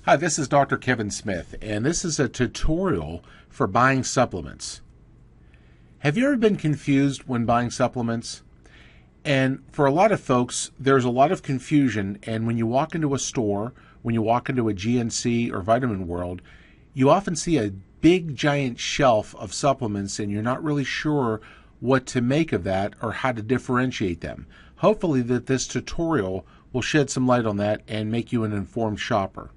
Hi, this is Dr. Kevin Smith, and this is a tutorial for buying supplements. Have you ever been confused when buying supplements? And for a lot of folks, there's a lot of confusion, and when you walk into a store, when you walk into a GNC or Vitamin World, you often see a big giant shelf of supplements and you're not really sure what to make of that or how to differentiate them. Hopefully that this tutorial will shed some light on that and make you an informed shopper.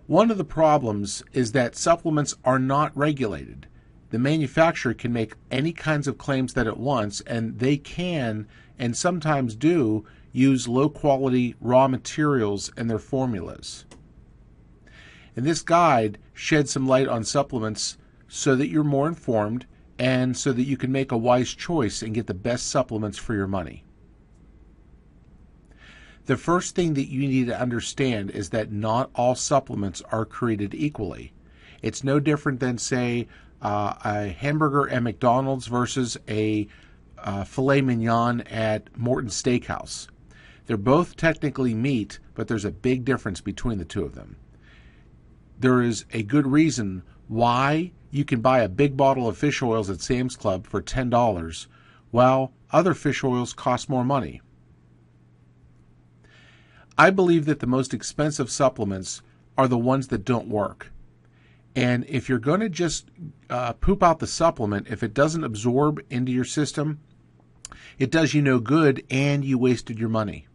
One of the problems is that supplements are not regulated. The manufacturer can make any kinds of claims that it wants, and they can, and sometimes do, use low-quality raw materials in their formulas. And this guide sheds some light on supplements so that you're more informed and so that you can make a wise choice and get the best supplements for your money. The first thing that you need to understand is that not all supplements are created equally. It's no different than, say, a hamburger at McDonald's versus a filet mignon at Morton's Steakhouse. They're both technically meat, but there's a big difference between the two of them. There is a good reason why you can buy a big bottle of fish oils at Sam's Club for $10, while other fish oils cost more money. I believe that the most expensive supplements are the ones that don't work. And if you're going to just poop out the supplement, if it doesn't absorb into your system, it does you no good and you wasted your money.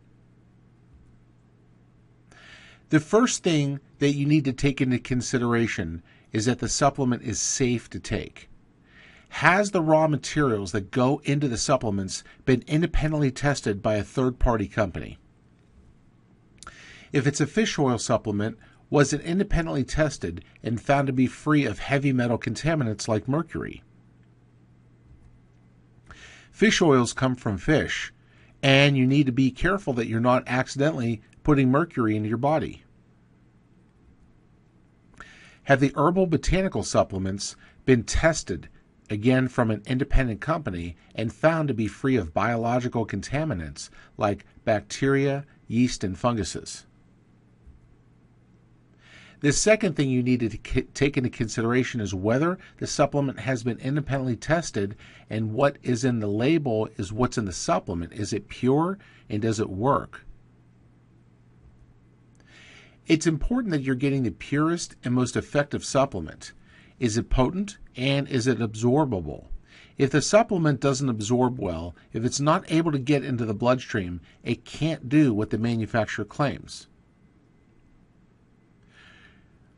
The first thing that you need to take into consideration is that the supplement is safe to take. Has the raw materials that go into the supplements been independently tested by a third-party company? If it's a fish oil supplement, was it independently tested and found to be free of heavy metal contaminants like mercury? Fish oils come from fish, and you need to be careful that you're not accidentally putting mercury into your body. Have the herbal botanical supplements been tested, again from an independent company, and found to be free of biological contaminants like bacteria, yeast, and funguses? The second thing you need to take into consideration is whether the supplement has been independently tested and what is in the label is what's in the supplement. Is it pure and does it work? It's important that you're getting the purest and most effective supplement. Is it potent and is it absorbable? If the supplement doesn't absorb well, if it's not able to get into the bloodstream, it can't do what the manufacturer claims.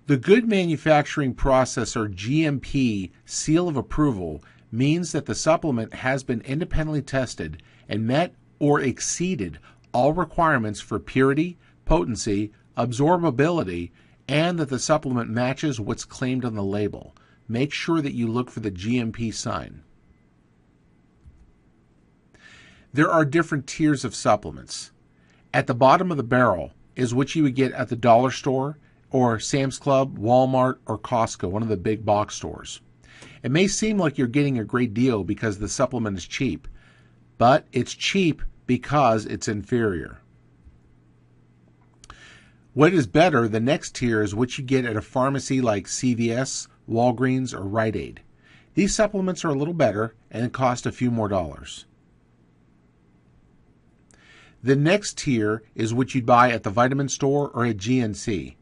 The Good Manufacturing Process, or GMP, seal of approval means that the supplement has been independently tested and met or exceeded all requirements for purity, potency, absorbability, and that the supplement matches what's claimed on the label. Make sure that you look for the GMP sign. There are different tiers of supplements. At the bottom of the barrel is what you would get at the dollar store or Sam's Club, Walmart, or Costco, one of the big box stores. It may seem like you're getting a great deal because the supplement is cheap, but it's cheap because it's inferior. What is better, the next tier, is what you get at a pharmacy like CVS, Walgreens, or Rite Aid. These supplements are a little better and cost a few more dollars. The next tier is what you'd buy at the vitamin store or at GNC.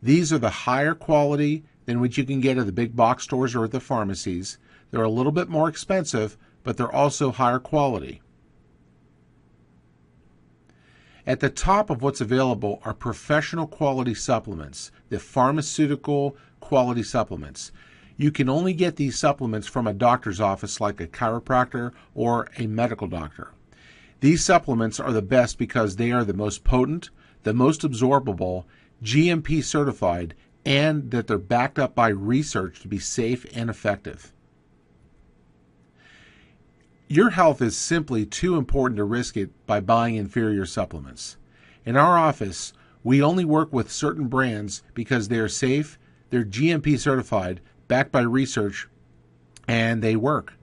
These are the higher quality than what you can get at the big box stores or at the pharmacies. They're a little bit more expensive, but they're also higher quality. At the top of what's available are professional quality supplements, the pharmaceutical quality supplements. You can only get these supplements from a doctor's office like a chiropractor or a medical doctor. These supplements are the best because they are the most potent, the most absorbable, GMP certified, and that they're backed up by research to be safe and effective. Your health is simply too important to risk it by buying inferior supplements. In our office, we only work with certain brands because they are safe, they're GMP certified, backed by research, and they work.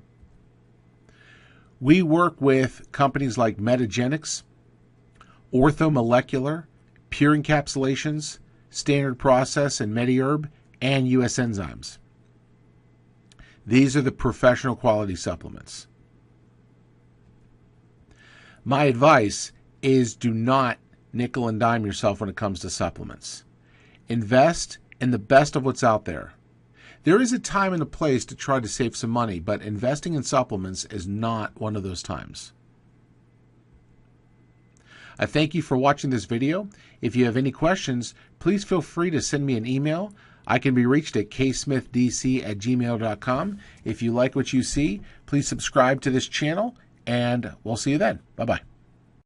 We work with companies like Metagenics, Orthomolecular, pure encapsulations, standard process and MediHerb, and US enzymes. These are the professional quality supplements. My advice is do not nickel and dime yourself when it comes to supplements. Invest in the best of what's out there. There is a time and a place to try to save some money, but investing in supplements is not one of those times. I thank you for watching this video. If you have any questions, please feel free to send me an email. I can be reached at ksmithdc@gmail.com. If you like what you see, please subscribe to this channel, and we'll see you then. Bye-bye.